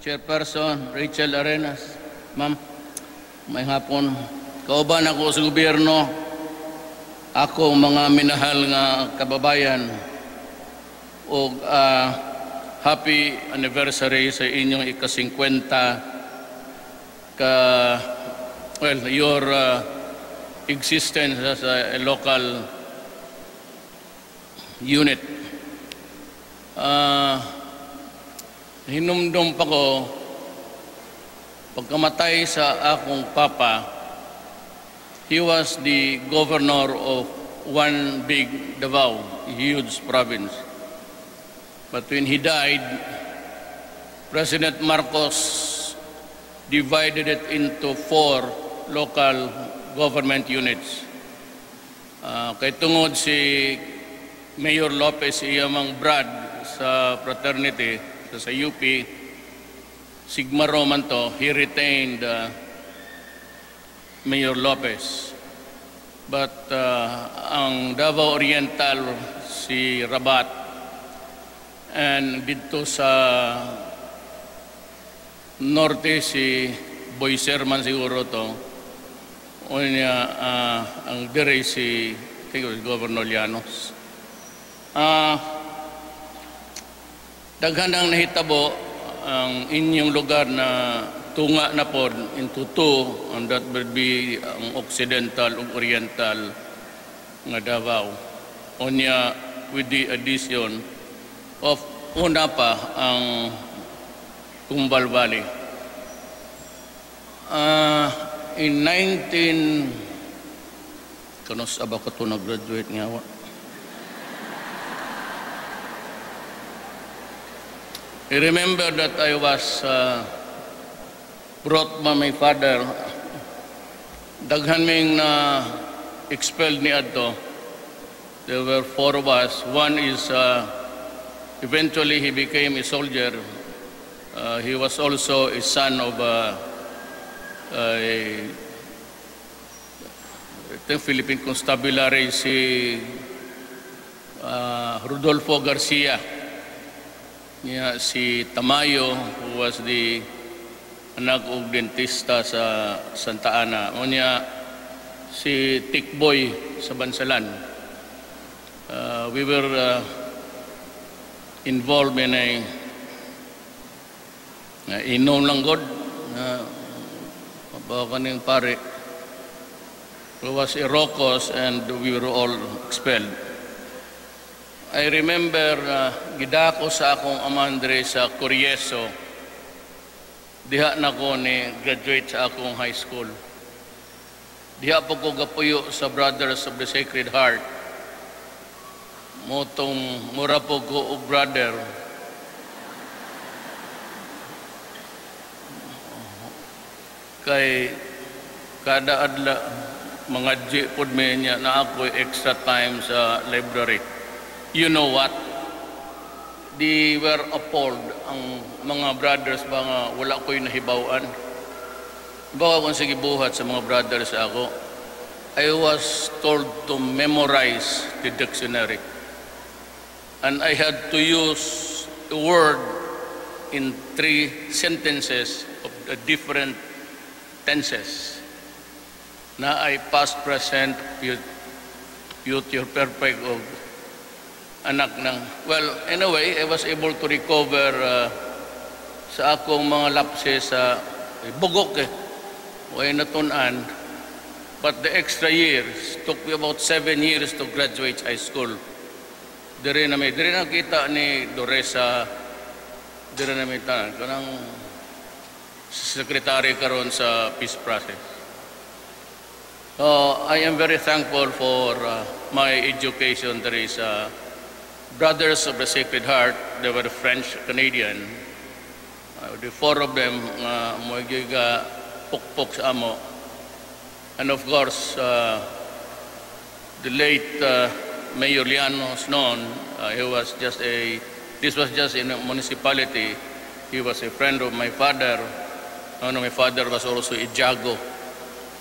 Chairperson Rachel Arenas, ma'am, may hapon. Kauban ako sa gobyerno, ako mga minahal nga kababayan, o happy anniversary sa inyong ika-50 your existence as a local unit. Hinumdum pa ko pagkamatay sa akong papa. He was the governor of one big Davao, a huge province. But when he died, President Marcos divided it into 4 local government units. Kay tungod si Mayor Lopez iyamang Brad sa fraternity, sa UP, Sigma Roman to, he retained Mayor Lopez. But ang Davao Oriental, si Rabat, and dito sa Norte, si Boy Serman siguro to, o niya, ang dire si Governor Llanos. Daghan ang nahitabo ang inyong lugar na tunga na po into 2, and that will be ang Occidental ug Oriental nga Davao. Onya with the addition of una pa ang Tumbal Valley. In 19... Kanos aba ko ito nag-graduate nga wa? I remember that I was brought by my father. Daghan ming na expelled ni adto. There were 4 of us. One is eventually he became a soldier. He was also a son of I think Philippine Constabulary, si Rodolfo Garcia. Yeah, si Tamayo, who was the anak og dentista sa Santa Ana. Unya si Tikboy sa Bansalan. We were involved in a inom lang god kaning pare. It was Irocos and we were all expelled. I remember gidako sa akong amandre sa Corieso. Diha na ko ni graduate sa akong high school. Diha po ko gapuyo sa Brothers of the Sacred Heart. Motong mura po ko og brother. Kay kada adla mga pod niya na ako extra time sa library. You know what? They were appalled, ang mga brothers ba nga wala ko'y nahibawan. Baka kung sige buhat sa mga brothers ako, I was told to memorize the dictionary. And I had to use a word in 3 sentences of the different tenses. Na ay past, present, future perfect, o anak ng... Well, anyway, I was able to recover sa akong mga lapses sa bugok way natunan. But the extra years took me about 7 years to graduate high school. Dire na kita ni Doresa, dire na may tanan kanang secretary karon sa peace process. I am very thankful for my education. There is Brothers of the Sacred Heart. They were French-Canadian. The 4 of them mga pukpok sa amo. And of course, the late Mayor Llanos noon, this was just in a municipality. He was a friend of my father. My father was also a Jago.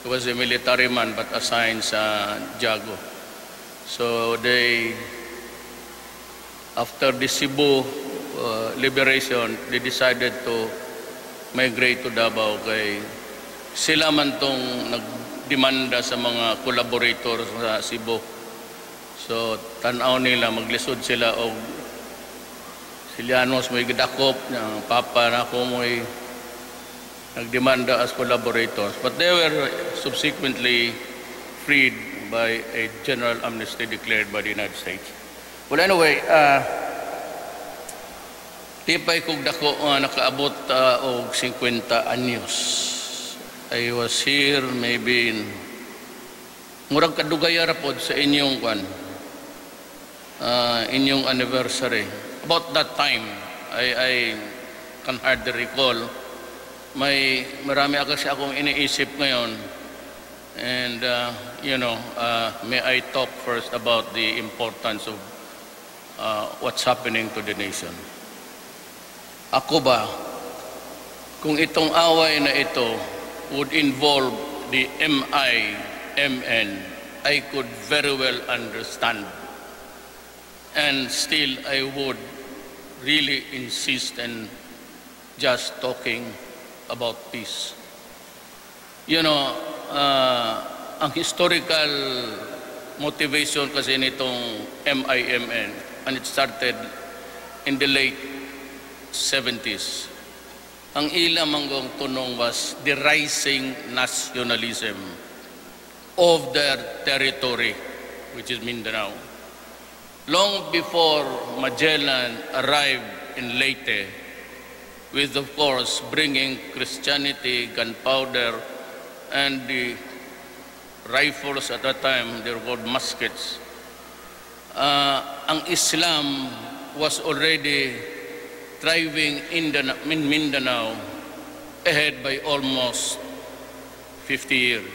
He was a military man but assigned sa Jago. So after the Cebu liberation, they decided to migrate to Davao kay sila man tong nagdemanda sa mga collaborator sa Cebu. So tanaw nila maglisod sila og Silianos may gidakop ng papa na ako mo'y nagdemanda as collaborators. But they were subsequently freed by a general amnesty declared by the United States. Well, anyway, tipay kong dako nakaabot og 50 anyos. I was here maybe in murag kadugaya ra pod sa inyong inyong anniversary. About that time, I can hardly recall. Marami kasi akong iniisip ngayon. And, may I talk first about the importance of what's happening to the nation. Ako ba, kung itong away na ito would involve the MIMN, I could very well understand. And still, I would really insist in just talking about peace. Ang historical motivation kasi nitong MIMN, and it started in the late 70s. Ang ilang manggong tunong was the rising nationalism of their territory, which is Mindanao. Long before Magellan arrived in Leyte, with of course bringing Christianity, gunpowder, and the rifles at that time, they were called muskets. Ang Islam was already thriving in Mindanao ahead by almost 50 years.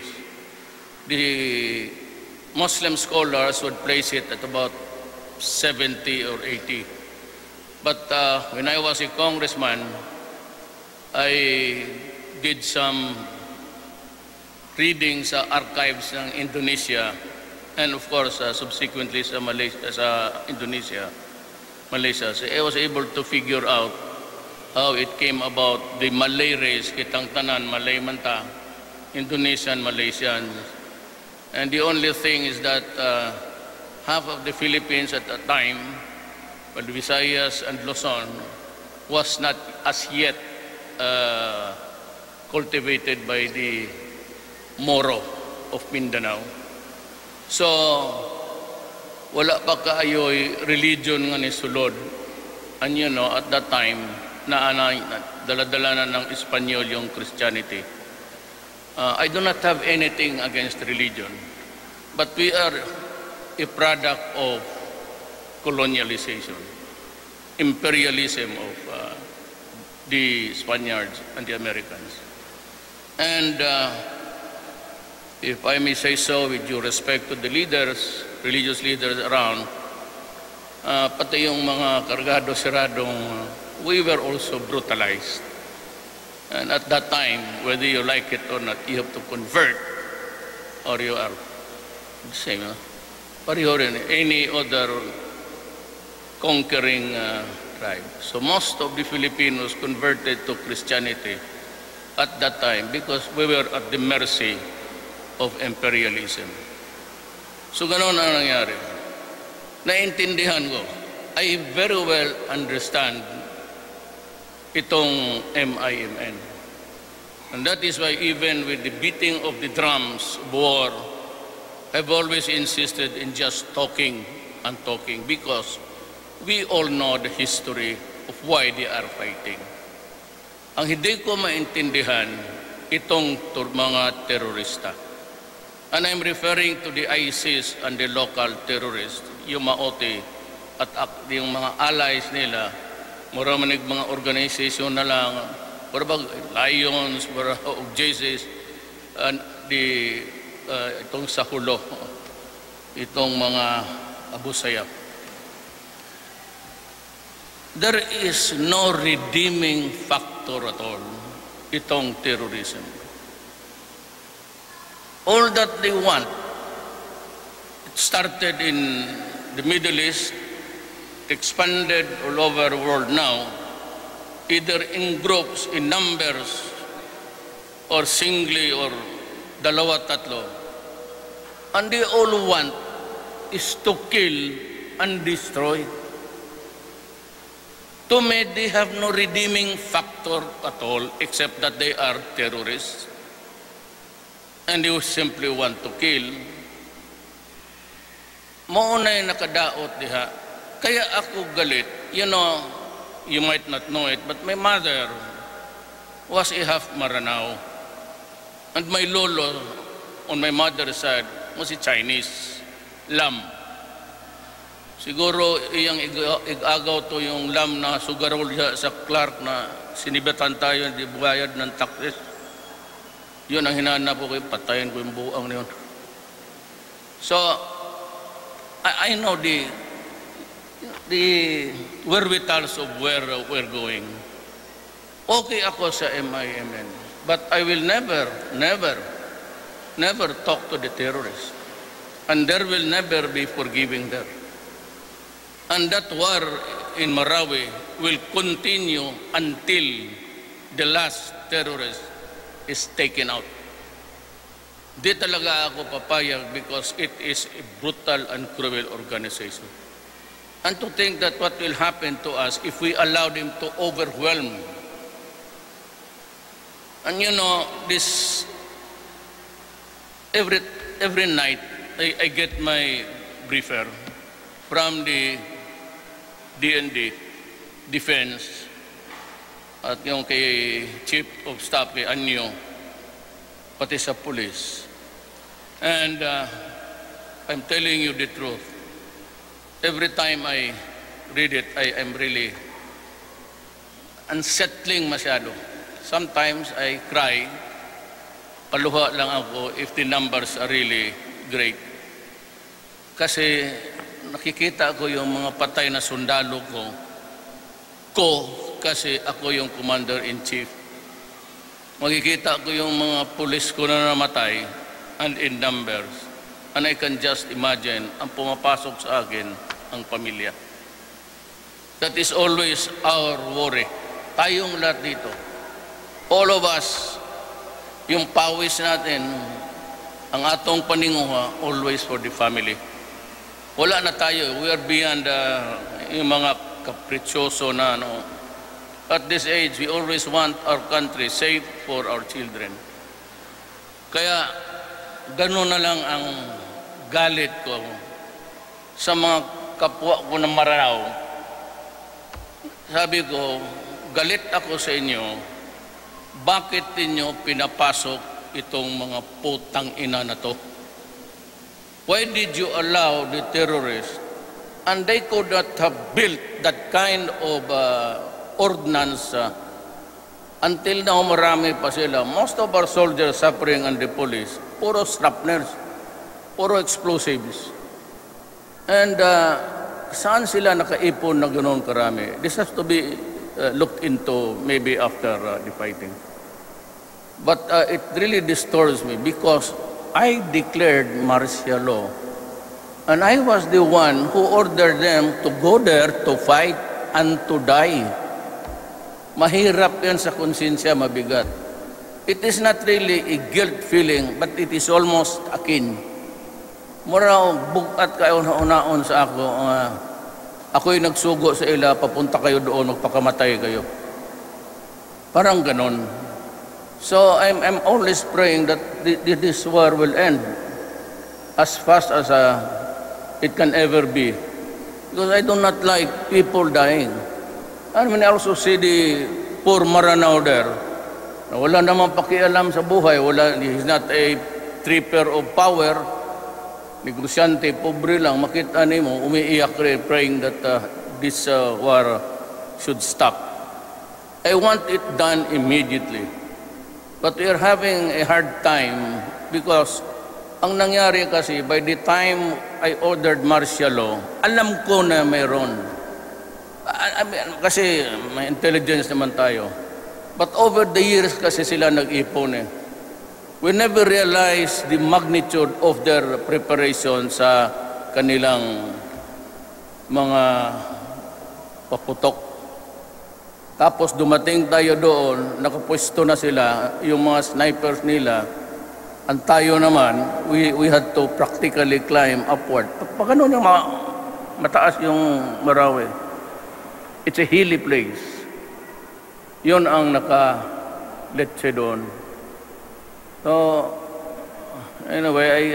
The Muslim scholars would place it at about 70 or 80. But when I was a congressman, I did some reading sa archives ng Indonesia and of course subsequently sa Malaysia. So I was able to figure out how it came about the Malay race, kitang tanan, Malay manta, Indonesian, Malaysian. And the only thing is that half of the Philippines at that time, well, Visayas and Luzon, was not as yet cultivated by the Moro of Mindanao. So, wala pa kaayoy religion nga ni sulod. And at that time, dala-dala na ng Espanyol yung Christianity. I do not have anything against religion, but we are a product of colonialization, imperialism of the Spaniards and the Americans. And if I may say so, with due respect to the leaders, religious leaders around, pati yung mga kargado-siradong, we were also brutalized. And at that time, whether you like it or not, you have to convert, or you are the same. Pareho rin, any other conquering tribe. So most of the Filipinos converted to Christianity at that time because we were at the mercy of imperialism. So ganoon ang nangyari. Naintindihan ko. I very well understand itong MIMN. And that is why even with the beating of the drums of war, I've always insisted in just talking and talking because we all know the history of why they are fighting. Ang hindi ko maintindihan itong mga terorista. And I'm referring to the ISIS and the local terrorists, yung Maote at yung mga allies nila, maramanig mga organisasyon na lang, parang Lions, parang JCs, and itong sa Hulo, itong mga Abu Sayyaf. There is no redeeming factor at all, itong terrorism. All that they want, it started in the Middle East, expanded all over the world now, either in groups, in numbers, or singly, or dalawa, tatlo. And they all want is to kill and destroy. To me, they have no redeeming factor at all, except that they are terrorists. And you simply want to kill. Maunay nakadaot diha. Kaya ako galit. You know, you might not know it, but my mother was a half Maranao. And my lolo on my mother's side was a Chinese, Lam. Siguro iyang igagaw to yung Lam na sugarol sa Clark na sinibatan tayo, hindi buwayad ng taxes. Yun ang hinanap ko, patayin ko yung buang na yun. So, I know the wherewithals of where we're going. Okay ako sa MIMN, but I will never talk to the terrorists. And there will never be forgiving there. And that war in Marawi will continue until the last terrorist is taken out. Di talaga ako papayag because it is a brutal and cruel organization. And to think that what will happen to us if we allow them to overwhelm. And you know, this every night I get my briefer from the DND, Defense, at yung kay Chief of Staff kay Anyo, pati sa police. And I'm telling you the truth. Every time I read it, I am really unsettling masyado. Sometimes I cry. Paluha lang ako if the numbers are really great. Kasi nakikita ko yung mga patay na sundalo ko kasi ako yung commander-in-chief. Makikita ko yung mga pulis ko na namatay and in numbers. And I can just imagine ang pumapasok sa akin ang pamilya. That is always our worry. Tayong lahat dito. All of us, yung pawis natin, ang atong paninguha, always for the family. Wala na tayo. We are beyond yung mga kapritsyoso na ano. At this age, we always want our country safe for our children. Kaya, gano'n na lang ang galit ko sa mga kapwa ko na Maranao. Sabi ko, galit ako sa inyo, bakit ninyo pinapasok itong mga putang ina na to? Why did you allow the terrorists? And they could not have built that kind of ordnance until now marami pa sila. Most of our soldiers suffering and the police, puro shrapnels, puro explosives. And saan sila nakaipon na ganoon karami? This has to be looked into maybe after the fighting. But it really disturbs me because I declared martial law. And I was the one who ordered them to go there to fight and to die. Mahirap yan sa konsensya, mabigat. It is not really a guilt feeling, but it is almost akin. Mura, bukat kayo na unaon sa ako. Ako'y nagsugo sa ila, papunta kayo doon, magpakamatay kayo. Parang ganon. So I'm always praying that this war will end as fast as it can ever be. Because I do not like people dying. I mean, I also see the poor Maranao there. Wala namang pakialam sa buhay. He's not a tripper of power. Negosyante, pobre lang. Makita mo, umiiyak rin, praying that this war should stop. I want it done immediately. But we are having a hard time because ang nangyari kasi, by the time I ordered martial law, alam ko na mayroon. Kasi may intelligence naman tayo. But over the years kasi sila nag-ipon eh. We never realized the magnitude of their preparation sa kanilang mga paputok. Tapos dumating tayo doon, nakapwesto na sila, yung mga snipers nila. Ang tayo naman, we had to practically climb upward. Pag ano yung mataas yung Marawi. It's a hilly place. Yun ang naka-letse doon. So, anyway,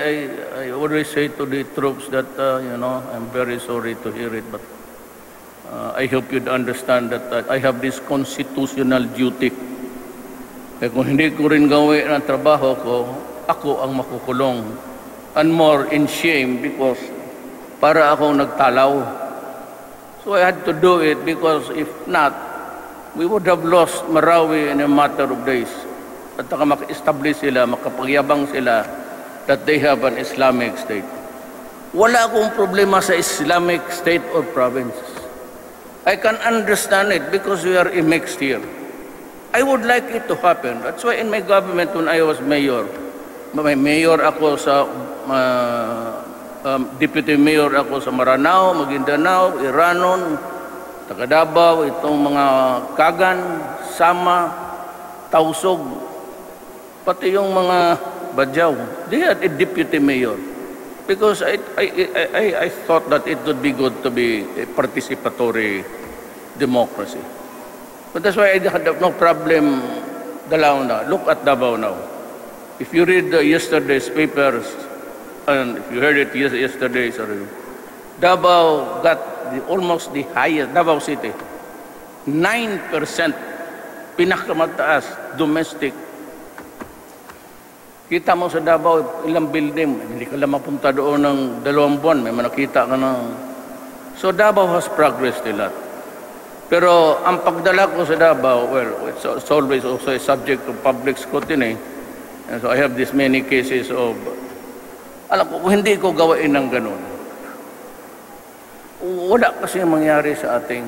I always say to the troops that, I'm very sorry to hear it, but I hope you'd understand that I have this constitutional duty. Eh, kung hindi ko rin gawin ang trabaho ko, ako ang makukulong. And more in shame because para akong nagtalaw. So I had to do it because if not, we would have lost Marawi in a matter of days. At maka-establish sila, makapagyabang sila that they have an Islamic state. Wala akong problema sa Islamic state or province. I can understand it because we are a mixed here. I would like it to happen. That's why in my government when I was mayor, may mayor ako sa deputy mayor ako sa Maranao, Maguindanao, Iranon, Davao, itong mga Kagan, Sama, Tausog, pati yung mga Badyaw. They had a deputy mayor because I thought that it would be good to be a participatory democracy. But that's why I had no problem Davao now. Look at Davao now. If you read yesterday's papers, and if you heard it yesterday, sorry, Davao got almost the highest, Davao City, 9% pinakamataas domestic. Kita mo sa Davao, ilang building, hindi ka lang mapunta doon ng 2 buwan, may manakita ka ng... So Davao has progressed a lot. Pero ang pagdala ko sa Davao, well, it's always also a subject of public scrutiny. And so I have this many cases of, alam ko, hindi ko gawain ng ganun. Wala kasi mangyari sa ating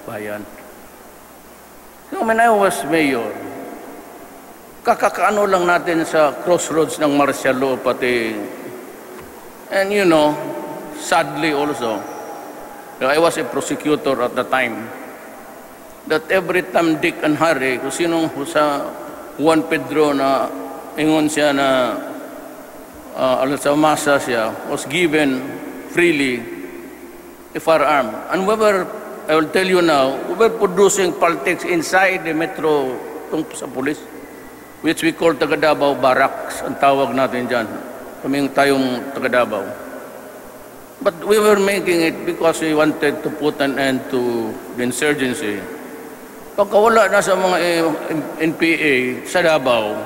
bayan. So when I was mayor, kakakaano lang natin sa crossroads ng martial law pati, and sadly also, I was a prosecutor at the time, that every time Dick and Harry, kung sinong sa Juan Pedro na ingon siya na sa masa siya, was given freely a firearm. And I will tell you now, we were producing politics inside the metro sa police, which we call Davao Barracks, ang tawag natin dyan. Kaming tayong Davao. But we were making it because we wanted to put an end to the insurgency. Pagkawala na sa mga NPA sa Davao,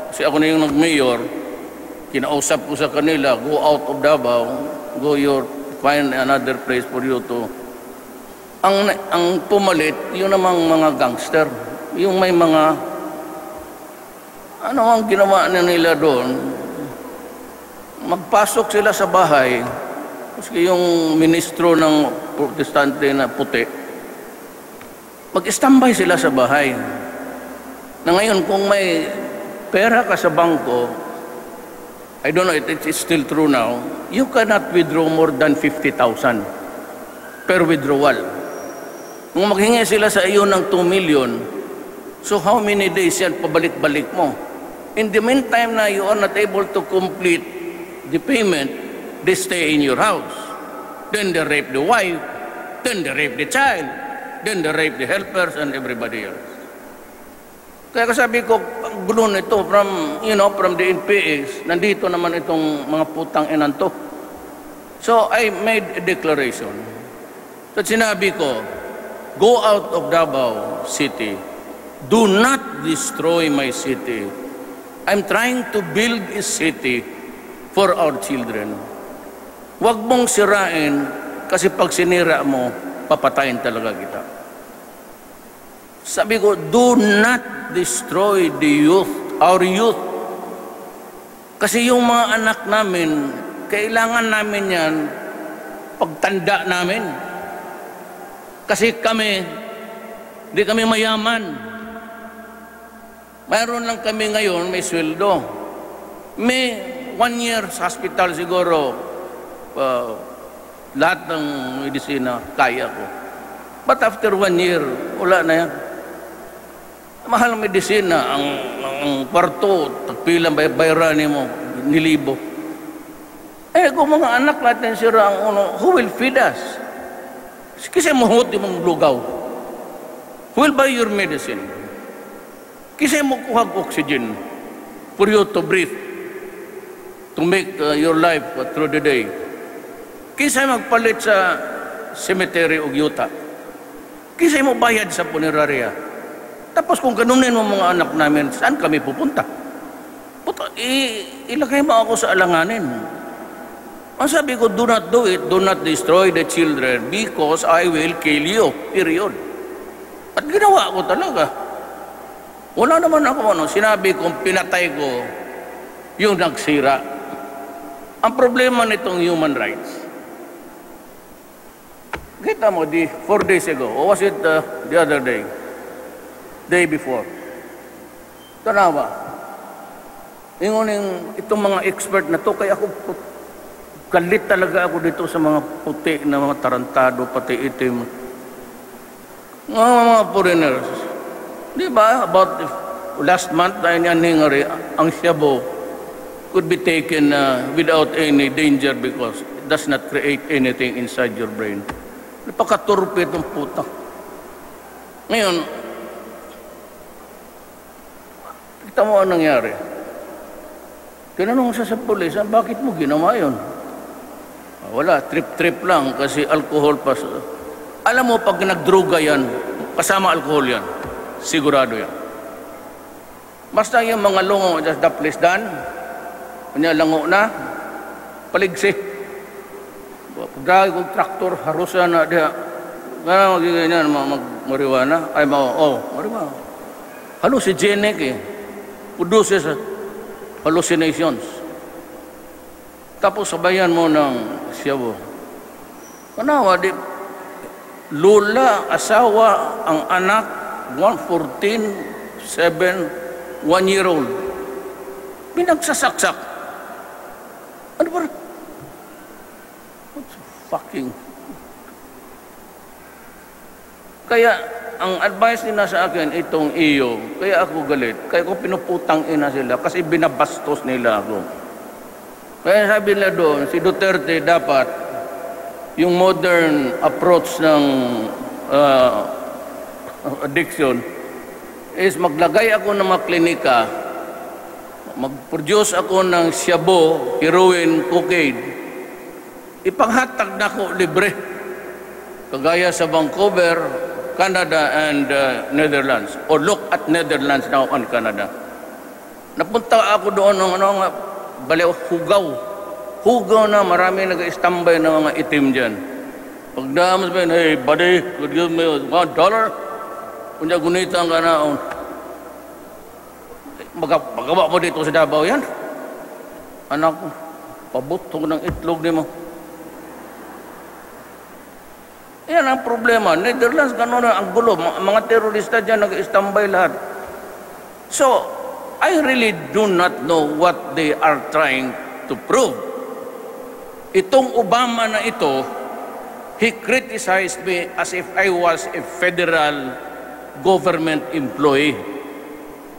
kasi ako na yung nag-mayor, kinausap ko sa kanila, go out of Davao, find another place for you to... Ang pumalit, yun namang mga gangster. Yung may mga... Ano ang ginawa nila doon? Magpasok sila sa bahay, kasi yung ministro ng protestante na puti, mag-istambay sila sa bahay. Na ngayon, kung may pera ka sa bangko, I don't know if it's still true now, you cannot withdraw more than 50,000 per withdrawal. Kung maghingi sila sa iyo ng 2 million, so how many days yan pabalik-balik mo? In the meantime na you are not able to complete the payment, they stay in your house. Then they rape the wife, then they rape the child, then they rape the helpers and everybody else. Kaya kasabi ko, ang gulo nito from the NPAs, nandito naman itong mga putang inanto. So I made a declaration. So sinabi ko, go out of Davao City. Do not destroy my city. I'm trying to build a city for our children. Huwag mong sirain kasi pag sinira mo, papatayin talaga kita. Sabi ko, do not destroy the youth, our youth. Kasi yung mga anak namin, kailangan namin yan pagtanda namin. Kasi di kami mayaman. Mayroon lang kami ngayon, may sweldo. May 1 year sa hospital siguro, lahat ng medisina, kaya ko. But after 1 year, wala na yan. Mahal ang medisina, ang kwarto, tagpilang bayrani mo, nilibo. Kung mga anak natin sira ang uno, who will feed us? Kasi mahot yung mong lugaw. Who will buy your medicine? Kasi mo kuhag oxygen for you to breathe, to make your life through the day. Kasi magpalit sa cemetery o yuta. Kasi mo bayad sa punerarya. Tapos kung ganunin mo mga anak namin, saan kami pupunta? Ilagay mo ako sa alanganin. Ang sabi ko, do not do it, do not destroy the children because I will kill you, period. At ginawa ko talaga. Wala naman ako, sinabi kong pinatay ko yung nagsira. Ang problema nitong human rights, kita mo, 4 days ago, or was it the other day? Day before. Tanawa. Itong mga expert na to, kaya ako, galit talaga ako dito sa mga puti na mga tarantado, pati itim. Mga foreigners. Di ba? About last month, ang Shabu could be taken without any danger because it does not create anything inside your brain. Napakaturpe itong puta. Ngayon, kita mo ang nangyari. Tinanong siya sa pulis, bakit mo ginawa yun? Wala, trip-trip lang kasi alcohol pa. Alam mo, pag nagdruga yan, kasama alcohol yan. Sigurado yan. Basta yung mga lungo, just the place done, kanya lango na, paligsi. Pagdagi kong traktor, harusan na diha. Kaya magiganyan, marijuana. Ay, marijuana. Hallucinogenic produces hallucinations. Tapos sabayan mo ng Shabu. Kanawa, lula, asawa, ang anak, 14, 7, 1-year-old. Pinagsasaksak. Ano ba? What's fucking... Kaya, ang advice nila sa akin, itong iyo, kaya ako galit, kaya ko pinuputang ina sila, kasi binabastos nila ako. Kaya sabi nila doon, si Duterte dapat yung modern approach ng addiction is maglagay ako ng mga klinika, mag-produce ako ng Shabu, heroin, cocaine, ipanghatag na ako libre. Kagaya sa Vancouver, Canada and Netherlands. Or look at Netherlands now and Canada. Napunta ako doon ng baliw, hugaw na, marami nag-istambay ng mga itim dyan. Pagdama sabihin, hey buddy, could you give me $1? Kung gunitan ka na, magawa mo dito sa Davao yan. Anak ko, pabutong ng itlog ni mo. Yan ang problema. Netherlands, gano'n na ang gulo. Mga terorista dyan nag-istambay lahat. So, I really do not know what they are trying to prove. Itong Obama na ito, he criticized me as if I was a federal government employee.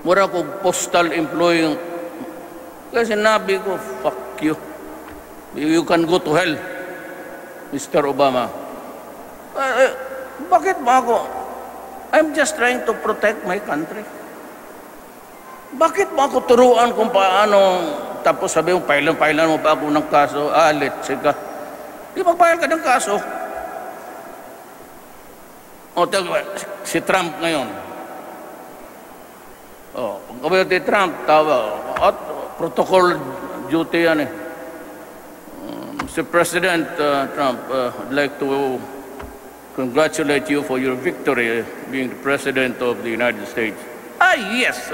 Mura ko postal employee. Kasi sinabi ko, fuck you. You can go to hell, Mr. Obama. Bakit ba ako? I'm just trying to protect my country. Bakit mo ako turuan kung paano, tapos sabi mo, pailan mo pa ako ng kaso, let's ka. Di magpahal ka ng kaso. Si Trump ngayon. Pagkabay si Trump, at protocol duty yan Mr. President Trump, I'd like to congratulate you for your victory being the President of the United States. Yes,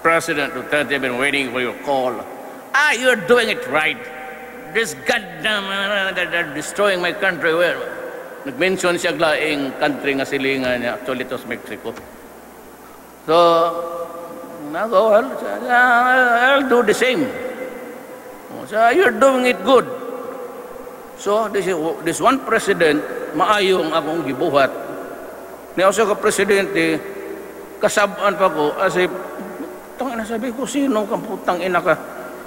President Duterte, I've been waiting for your call. You're doing it right. This goddamn, they're destroying my country. Well, nag-mention siya glaing country nga silingan niya. Actually, it was Mexico. So, I'll do the same. So, you're doing it good. So, this one president, maayong akong gibuhat. Niya sa ka-presidente, kasabaan pa ko, as if, tangina, sabi ko, sino kang putang ina ka?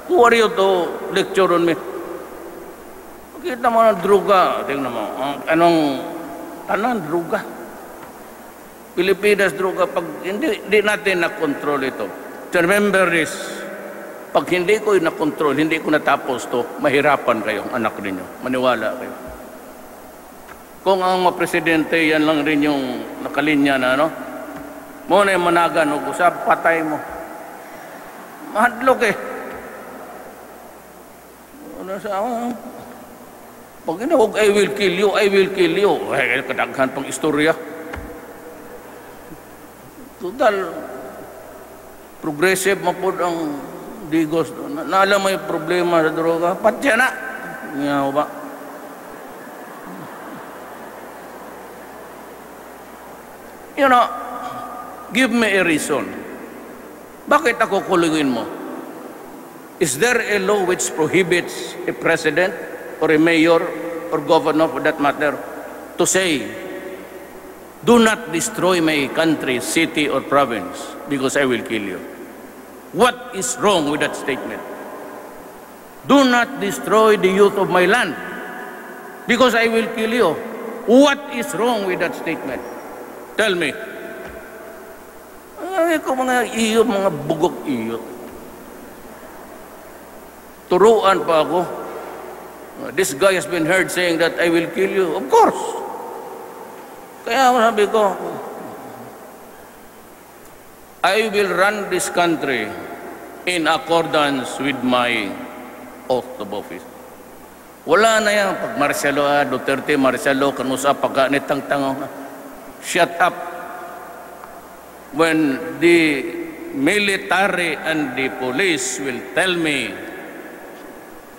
Who are you to lecture on me? Kita mo ng druga, tingnan mo, anong druga? Pilipinas druga, pag hindi natin na-control ito. So remember this, pag hindi ko na-control, hindi ko natapos to, mahirapan kayo, anak ninyo, maniwala kayo. Kung ang mga presidente, yan lang rin yung nakalinya na, ano? Muna yung managan, usap, patay mo. Mahadlok eh. Ano sa pag inawag, I will kill you, I will kill you. Ay, kadaghan pang istorya. Total, progressive mapod ang digos. Naalam mo yung problema sa droga, patya na. Ngayon ba? You know, give me a reason. Bakit ako kulungin mo? Is there a law which prohibits a president or a mayor or governor for that matter to say, do not destroy my country, city or province because I will kill you? What is wrong with that statement? Do not destroy the youth of my land because I will kill you. What is wrong with that statement? Tell me. Ay, ko mga iyot, mga bugok iyot. Turuan pa ako. This guy has been heard saying that I will kill you. Of course. Kaya sabi ko, I will run this country in accordance with my oath of office. Wala na yan. Pag Marcelo, Duterte, Marcelo, kanusa, pagkanitang tango. Shut up. When the military and the police will tell me,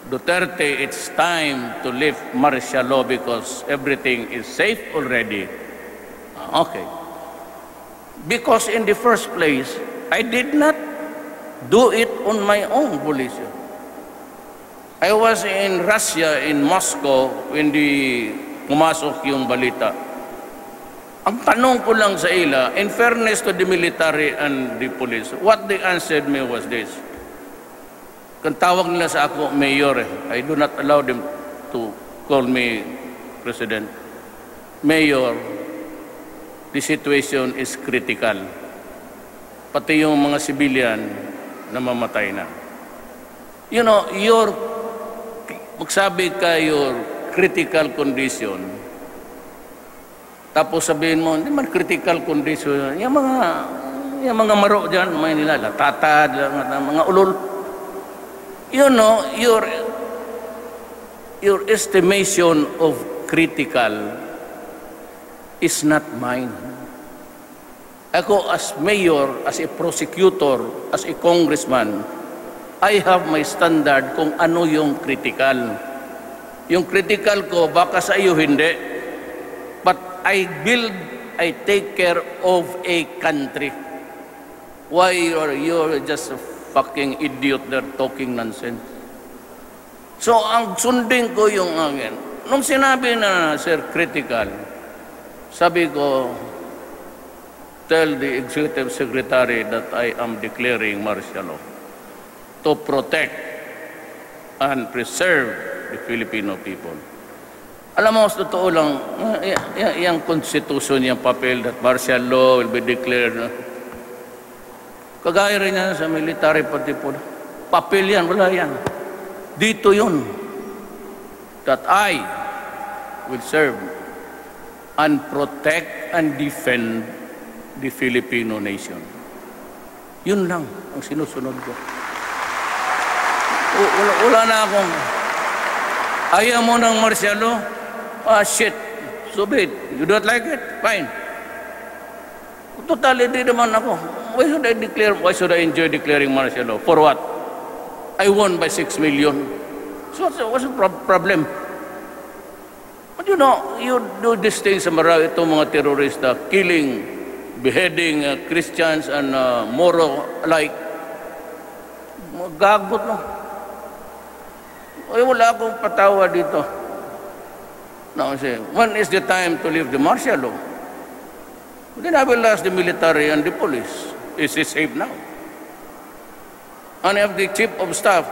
Duterte, it's time to lift martial law because everything is safe already. Okay. Because in the first place, I did not do it on my own volition. I was in Russia, in Moscow, when pumasok yung balita. Ang tanong ko lang sa ila, in fairness to the military and the police, what they answered me was this. Kung tawag nila sa ako, mayor, I do not allow them to call me president. Mayor, the situation is critical. Pati yung mga civilian namamatay na. You know, magsabi ka your critical condition, tapos sabihin mo, hindi man critical condition, yung mga maro dyan, may nila, latatad, mga ulol. You know, your estimation of critical is not mine. Ako as mayor, as a prosecutor, as a congressman, I have my standard kung ano yung critical. Yung critical ko, baka sa iyo hindi. But I take care of a country. Why you're just a fucking idiot there talking nonsense. So, ang sundin ko yung angin. Nung sinabi na, sir, critical, sabi ko, tell the executive secretary that I am declaring martial law to protect and preserve the Filipino people. Alam mo, sa totoo lang, yung constitution, yung papel that martial law will be declared, kagaya rin yan sa military pati po. Papel yan, wala yan. Dito yun. That I will serve and protect and defend the Filipino nation. Yun lang ang sinusunod ko. Wala na akong, ayaw mo ng martial law? Shit. So be it. You don't like it? Fine. Totally, di naman ako. Why should I enjoy declaring martial law? For what? I won by 6 million. So what's the problem? But you know, you do these things sa marami itong mga terrorista, killing, beheading Christians and Moro alike. Gagot no. Ay, wala akong patawa dito. Now, say, when is the time to leave the martial law? Then I will ask the military and the police, is he safe now? And if the chief of staff,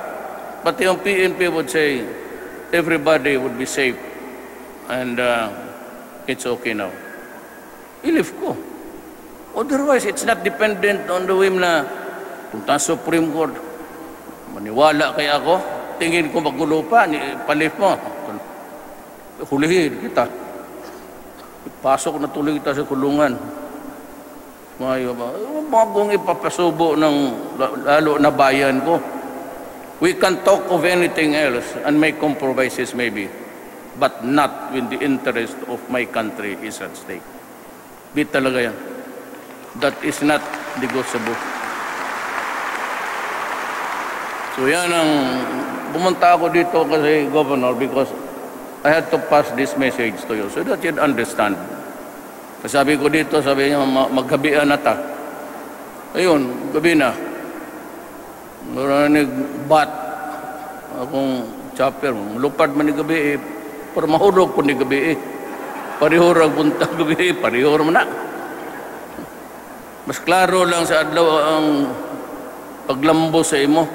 pati yung PNP would say, everybody would be safe and it's okay now. Ilif ko. Otherwise, it's not dependent on the whim na punta sa Supreme Court. Maniwala kaya ako, tingin ko magulo pa, palif mo. Hulihin kita. Pasok na tuloy kita sa kulungan. Bagong ipapasubo ng lalo na bayan ko. We can talk of anything else and make compromises maybe, but not when the interest of my country is at stake. Di talaga yan. That is not negotiable. So yan ang, pumunta ako dito kasi, Governor, because I had to pass this message to you so that you'd understand. Sabi ko dito, sabi niya, maggabian na ta. Ayun, gabi na. Narinig bat akong chopper. Lupad man ni gabi eh. Pero mahurog po ni gabi eh. Parihurag punta gabi eh. Parihurag mo na. Mas klaro lang sa adlaw ang paglambo sa imo.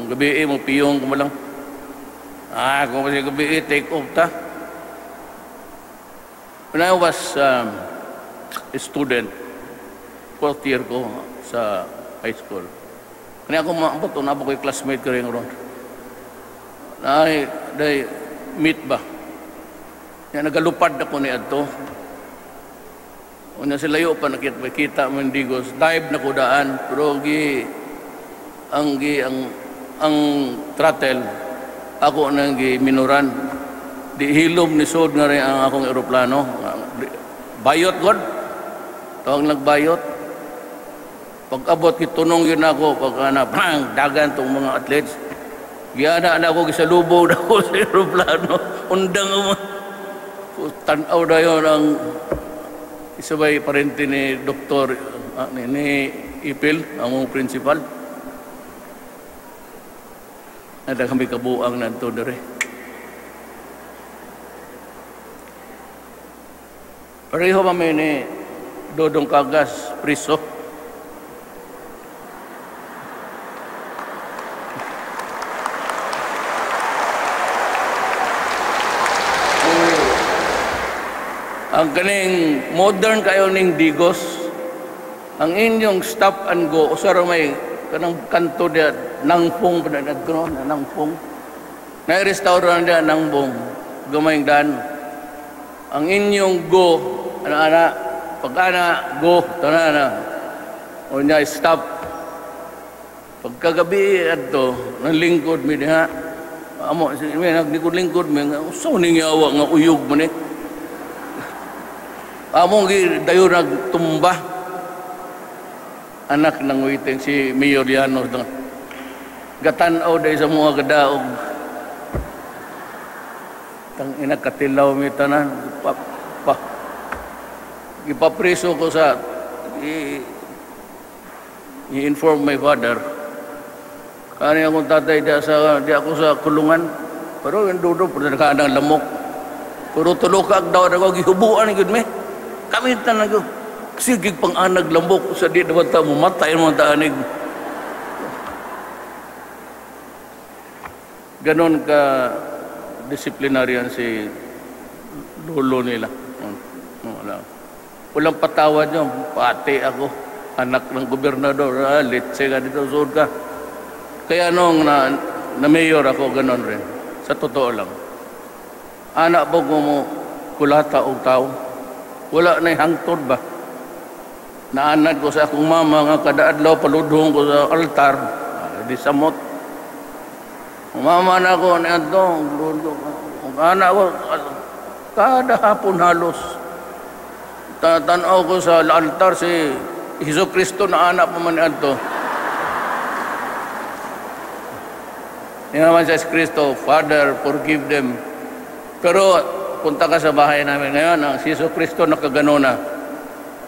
Gabi eh, mo piyong ko lang. Kung kasi gabi eh, take off ta. When I was a student, 4th year ko sa high school, kaya ako maabot, nabot ko yung classmate ko rin ron. Dahil meet ba? Kaya nagalupad ako ni Adto. Una sila yung pa nakita mo Digos, dive na kudaan, pero ang throttle, ako nang minuran. Di hilom ni Sod nga rin ang akong aeroplano. Bayot, God. Tawag nagbayot. Pag-abot, kitunong yun ako. Pag dagan itong mga athletes. Giyana na ako, gisalubog na ako sa aeroplano. Undang mo. Tanaw na yun ang isabay parente ni Dr. ni Ipil, ang principal. Nada kami kabuang na ito na rin. Pareho kami ni Dodong Cagas, priso. Ang kaning modern kayo ning Digos, ang inyong stop and go, usara may kanang kanto dia nangpong pananagkron, nangpong. Na restaurant dia nangpong, gamayng dan. Ang inyong go, ana pag-ana, go, tanana. O niya, stop. Pagkagabi ato, ng lingkod mi diha. Amo, may naglingkod mi, so ningyawa nga uyog mo ni. Amo dayo nagtumba. Anak ng waiting si Mayor Llanos. Gatanaw dahil sa mga gadaog. Tang ina katilaw mi tanan ipapreso ko sa i-inform my father kani akong tatay di ako sa kulungan pero yung dudo pero nakaanang lamok pero tulukag daw ako gihubuan gud mi kami tanan ko sigig pang anag lambok sa di dapat ta mamatay mo taanig ganon ka disciplinarian si lolo nila. Walang patawad nyo. Pati ako. Anak ng gobernador. Litse ka dito. Sud ka. Kaya nung na-mayor ako, ganon rin. Sa totoo lang. Anak po mo kulata o tao. Wala na hangtod ba? Naanad ko sa akong mama nga kadaadlaw paludhong ko sa altar. Di samot. Mama na ko na ito, anak ko, kada hapon halos. Tanaw ko sa altar si Hesus Kristo na anak pa man ito. Yan naman sa Kristo, Father, forgive them. Pero punta ka sa bahay namin ngayon, ang si Hesus Kristo nakagano na.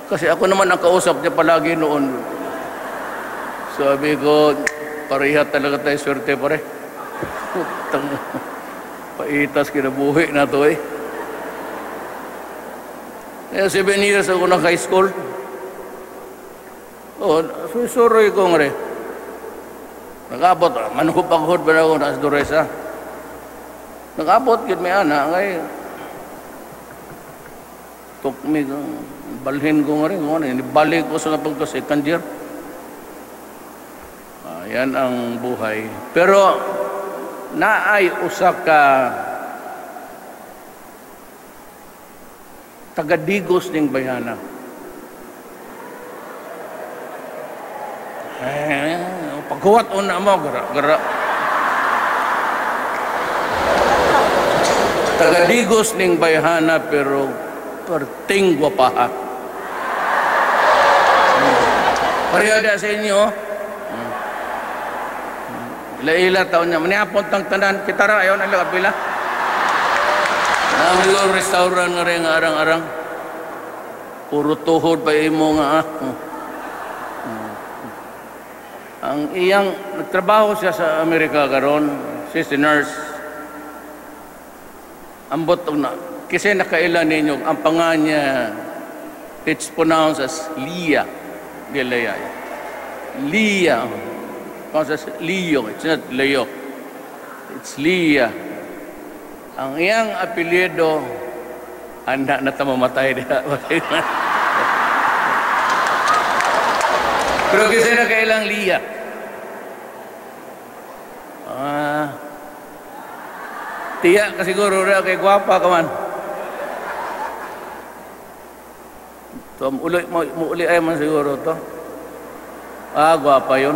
Kasi ako naman ang kausap niya palagi noon. Sabi ko, pareha talaga tayo, swerte pare. Paitas kinabuhi na to eh. Kaya 7 years ako na high school. Oh, susuroy ko nga rin. Nag-abot, manukupagod ba na ako na Duresa? Nag-abot, yun may ana, kay tukmi ko, balhin ko nga rin, balik ko sa pagka-second year. Yan ang buhay. Pero, naay usa ka taga-Digos ning bayana. Pagkuwat una mo, gara. Taga-Digos ning bayana pero perting gwapaha. Pareho da sa inyo. Ila-ila taon niya. Maniapon tang tanan. Kitara, ayaw na lang kapila. Namin yung restaurant nga rin nga arang-arang. Puro tuhod pa imo nga. Ang iyang, nagtrabaho siya sa Amerika karon, si nurse. Ambot na. Kasi nakailan ninyo, ang pangalan niya, it's pronounced as Leah. Gilea. Leah. Pronounced as Leo. It's not Leo. It's Leah. Ang iyang apelyido, anak na tamamatay diha. Pero kasi na kailang Leah. Tiya ka siguro rin, kay gwapa ka man. So, muuli ay man siguro to. Gwapa yun.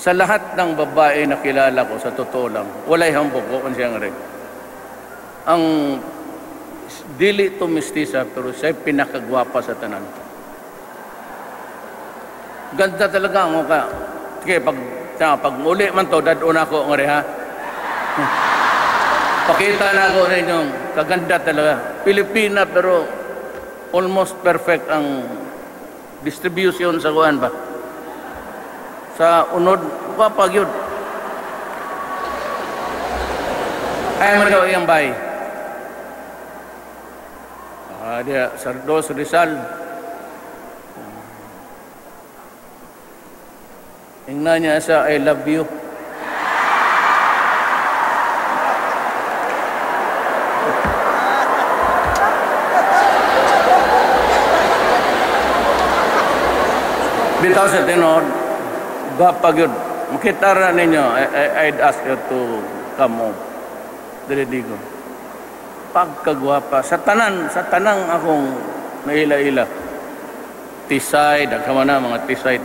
Sa lahat ng babae na kilala ko, sa totoo lang, walay hambok ko kung siya nga rin. Ang dili to mestiza, pero siya pinakagwapa sa tanan. Ganda talaga ang mukha. Kaya pag muli man to, daduna ko nga rin ha. Pakita na ako rin yung kaganda talaga. Pilipina pero almost perfect ang distribution sa kuhan ba. Sa unod, kapag yun. Kaya mo daw iyang bahay. Dia Sardos Rizal. Ingnan niya sa I love you. Bitaw sa tinod, gapag yun. Makitara ninyo, I'd ask you to come home. Dili-digo. Pagkagwapa. Sa tanang akong naila-ila. Tisay, dagkama na mga tisay.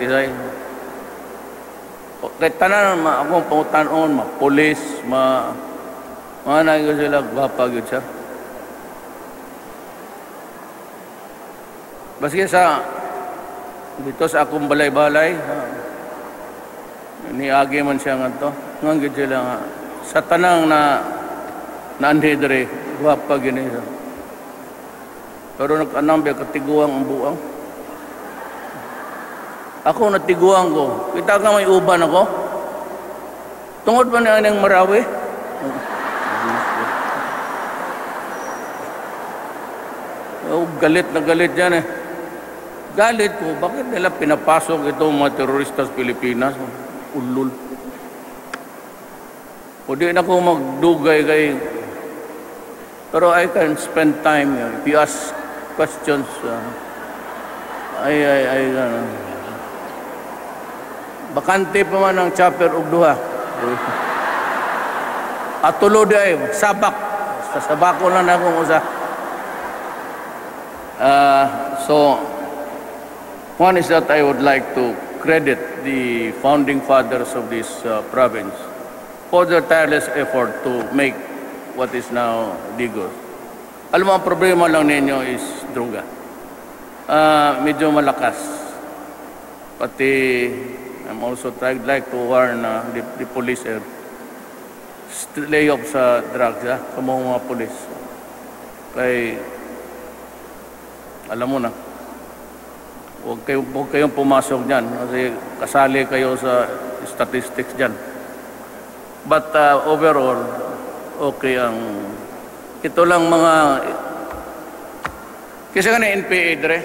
Kaya tanan, akong pangutanon, mga polis, mga naging sila, gwapag yun siya. Baski dito sa akong balay-balay, niagi man siya nga to. Nganggit sila nga, sa tanang na naandhidre, gwapa ginisa. Pero nag-anambi, katiguang ang buang. Ako natiguang ko. Kita ka may uban ako. Tungod ba niya ng Marawi? Galit na galit yan eh. Galit ko, bakit nila pinapasok itong mga terorista sa Pilipinas? Ulul. O di na ko magdugay kay... Pero I can spend time. If you ask questions, bakante pa man ang chopper ug duha. At tulo di ay, sabak. Sasabako lang akong usa. So, one is that I would like to credit the founding fathers of this province for their tireless effort to make what is now Digos. Alam mo, ang problema lang ninyo is droga. Medyo malakas. Pati, I'm also trying like to warn the police lay off sa drugs, sa mga police. Kay, alam mo na, huwag kayong pumasok dyan kasi kasali kayo sa statistics dyan. But overall, okay ang... Ito lang mga Kasi ka na NPA, dre.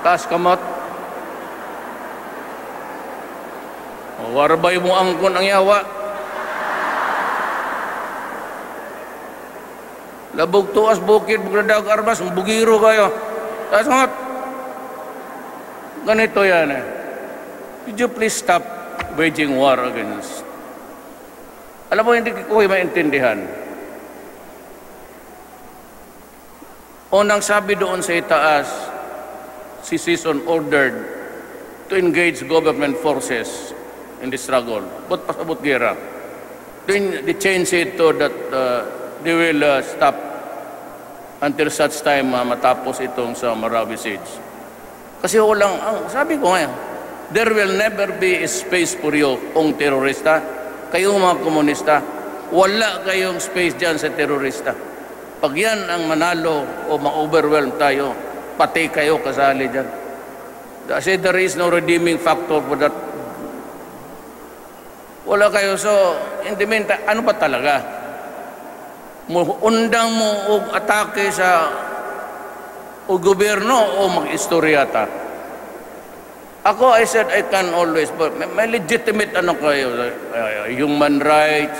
Taas kamot. Warbay mo angkon ang yawa. Labog tuas bukid, bugladag arbas, bugiro kayo. Taas kamot. Ganito yan eh. Could you please stop waging war against? Alam mo, hindi ko maintindihan. Unang sabi doon sa itaas, si Sison ordered to engage government forces in the struggle. But pasabot gera. Then they changed it to that they will stop until such time matapos itong sa Marawi siege. Kasi walang, sabi ko ngayon, there will never be a space for you kung terorista. Kayong mga komunista, wala kayong space dyan sa terorista. Pag yan ang manalo o ma-overwhelm tayo, pati kayo kasali dyan. Kasi there is no redeeming factor for that. Wala kayo. So, in the meantime, ano ba talaga? Undang mo o atake sa o gobyerno o mag-istoryata. Ako, I said, I can always, but may legitimate ano kayo, human rights,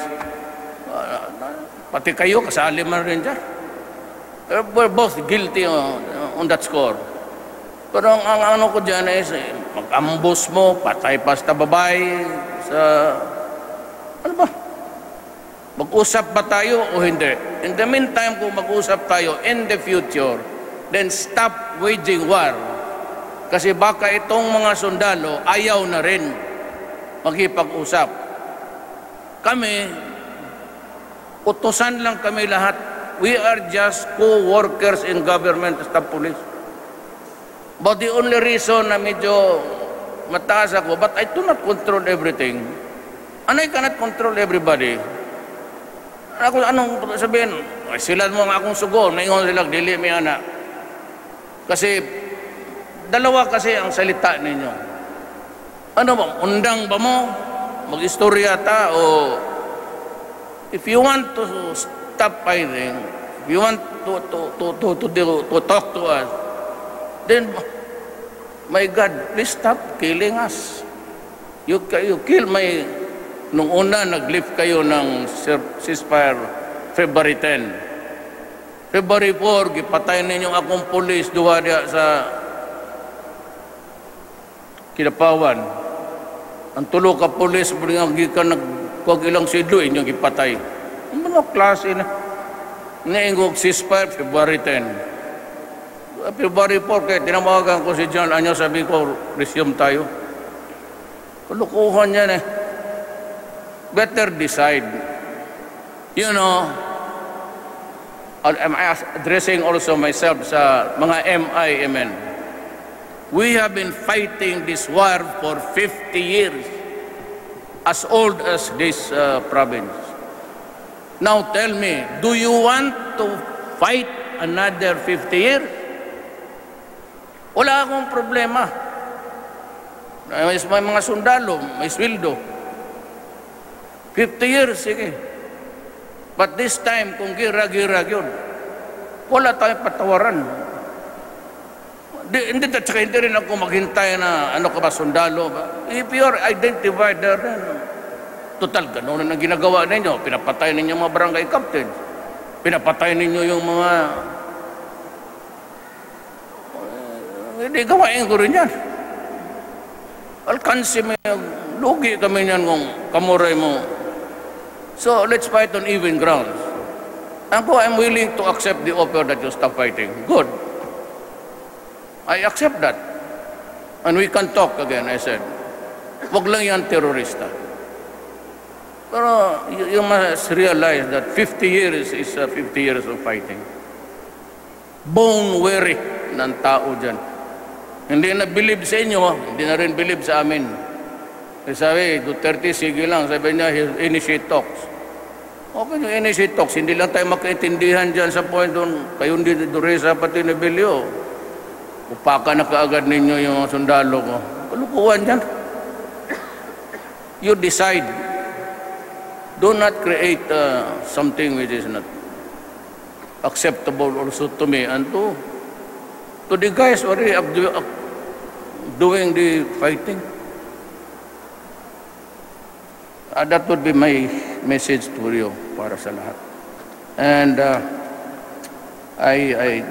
pati kayo, kasali man rin dyan. We're both guilty on that score. Pero ang ano ko dyan is, mag-ambos mo, patay pa sa babae, sa, ano ba? Mag-usap ba tayo o hindi? In the meantime, kung mag-usap tayo in the future, then stop waging war. Kasi baka itong mga sundalo ayaw na rin makipag-usap. Kami, utusan lang kami lahat. We are just co-workers in government staff police. But the only reason na medyo mataas ako, but I do not control everything. And I cannot control everybody. Ako, anong sabihin? Sila mo nga akong sugo, naingon sila, dili may anak. Kasi, dalawa kasi ang salita ninyo. Ano ba? Undang ba mo? Mag-istorya ta? O if you want to stop fighting, if you want to talk to us, then, my God, please stop killing us. You kill my... Nung una, nag-lift kayo ng ceasefire February 10. February 4, gipatay ninyong akong pulis duwa diya sa Kidapawan. Ang tulo ka pulis, gikan nagkuag ilang sidlo, inyong gipatay. Ang mga klase na. Naingog ceasefire February 10. February 4, kaya tinamawagan ko si John Anyo, sabi ko, resume tayo. Kalukuhan yan eh. Better decide. You know, I'm addressing also myself sa mga MIMN. We have been fighting this war for 50 years, as old as this province. Now tell me, do you want to fight another 50 years? Wala akong problema. May mga sundalo, may sweldo. 50 years, sige. But this time, kung gira-girag yun, wala tayong patawaran. Hindi rin ako maghintay na ano ka ba, sundalo ba? If you're identified there, total, gano'n ang ginagawa ninyo. Pinapatay ninyo mga barangay captain. Pinapatay ninyo yung mga... Hindi gawain ko rin yan. Alkansi mo, lugi kami yan kung kamuray mo. So, let's fight on even grounds. Ako, I'm willing to accept the offer that you stop fighting. Good. I accept that. And we can talk again, I said. Wag lang yan terorista. Pero you must realize that 50 years is 50 years of fighting. Bone weary ng tao dyan. Hindi na believe sa inyo, hindi na rin believe sa amin. Sabi, Duterte, sige lang. Sabi niya, initiate talks. Okay, yung initiate talks. Hindi lang tayo makaintindihan dyan sa point doon. Kayo hindi Duresa pati ni Belio. Upaka na kaagad ninyo yung sundalo ko. Kalukuhan dyan. You decide. Do not create something which is not. acceptable also to me and to the guys already doing the fighting. That would be my message to you para sa lahat. And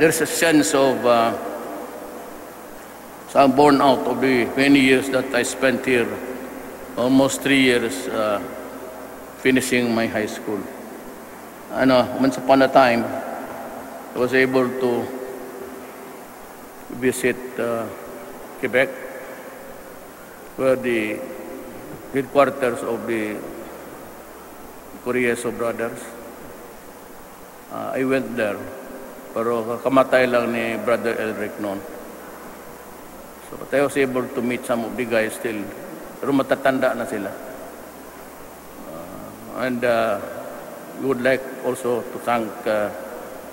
there's a sense of some burnout of the many years that I spent here, almost 3 years finishing my high school. Once upon a time, I was able to visit Quebec, where the headquarters of the Corieso Brothers. I went there, pero kakamatay lang ni Brother Elric noon. So but I was able to meet some of the guys still, pero matatanda na sila. And we would like also to thank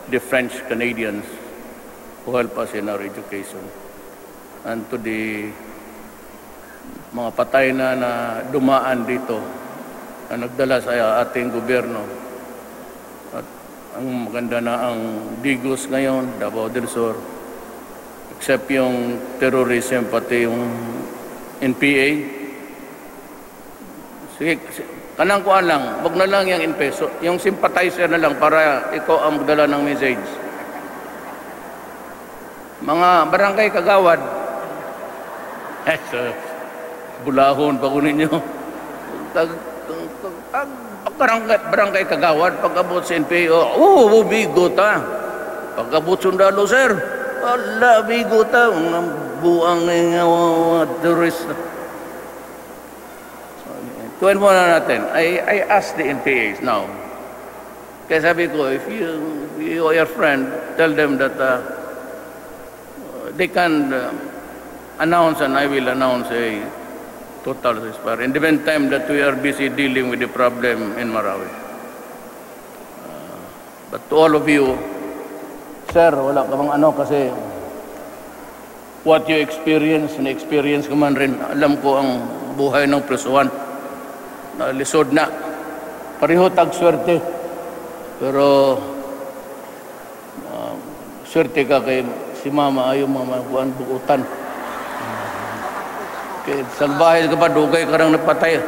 the French Canadians who help us in our education. And to the mga patay na dumaan dito na nagdala sa ating gobyerno. At ang maganda na ang Digos ngayon, Davao del Sur, except yung terrorism, pati yung NPA. Sige, kanang kuan lang, wag na lang yung in-peso. Yung sympathizer na lang para ikaw ang magdala ng message. Mga barangay kagawad, bulahon pa ko ninyo. Barangay kagawad, pag-abot sa NPA, bigo ta. Pag-abot sundalo, sir, wala, bigo ta. Buang nga tourist. Tuwan muna natin. I asked the NPAs now. Kaya sabi ko, if you or your friend, tell them that they can announce and I will announce a total ceasefire. In the meantime that we are busy dealing with the problem in Marawi. But to all of you, sir, wala ka bang kasi what you experience, na-experience ko man rin. Alam ko ang buhay ng presuhan. Lisod na. Pareho tag-swerte. Pero swerte ka kay si mama ayaw mamaguan bukutan. Kaya salbahe ka pa, dugay ka rang napatay.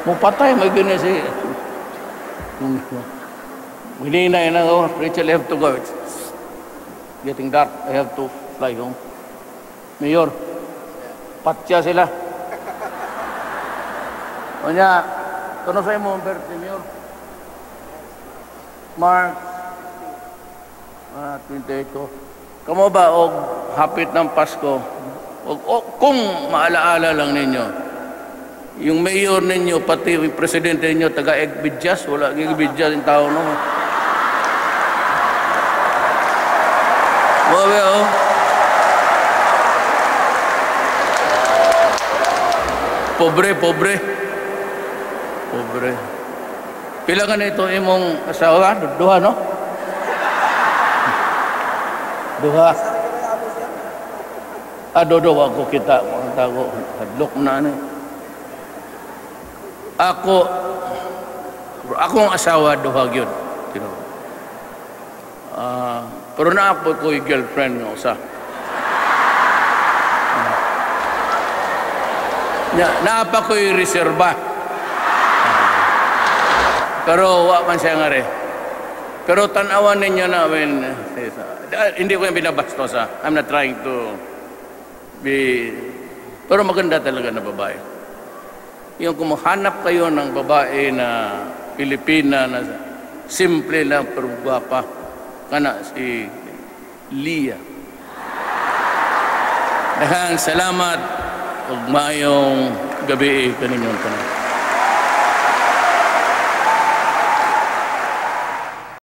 Patay, may ganyan si... Hininay na ako, Rachel, I have to go. It's getting dark. I have to fly home. Mayor, patya sila. Kanya, kano sa'yo mo, birthday, Mayor? March 28. Kamo ba, hapit ng Pasko, kung maalaala lang ninyo, yung mayor ninyo, pati yung presidente ninyo, taga-Egbidyas, wala Egbidyas yung tao, no? Wawe, Pobre. Pila ka na ito imong asawa? Duha, no? Duha. Dodo ako kita mo tago hadlok na ni. Akong asawa duha gyud. Pero na ako ko girlfriend nga usa. Naapa ko'y reserba. Pero wa man siya nga rin. Pero tanawan ninyo na hindi ko yung binabastos ha. I'm not trying to pero maganda talaga na babae. Yung kumuhanap kayo ng babae na Pilipina na simple lang pero gwapa, kana si Lia. Daghang salamat ug maayong gabi kaninyong tanan.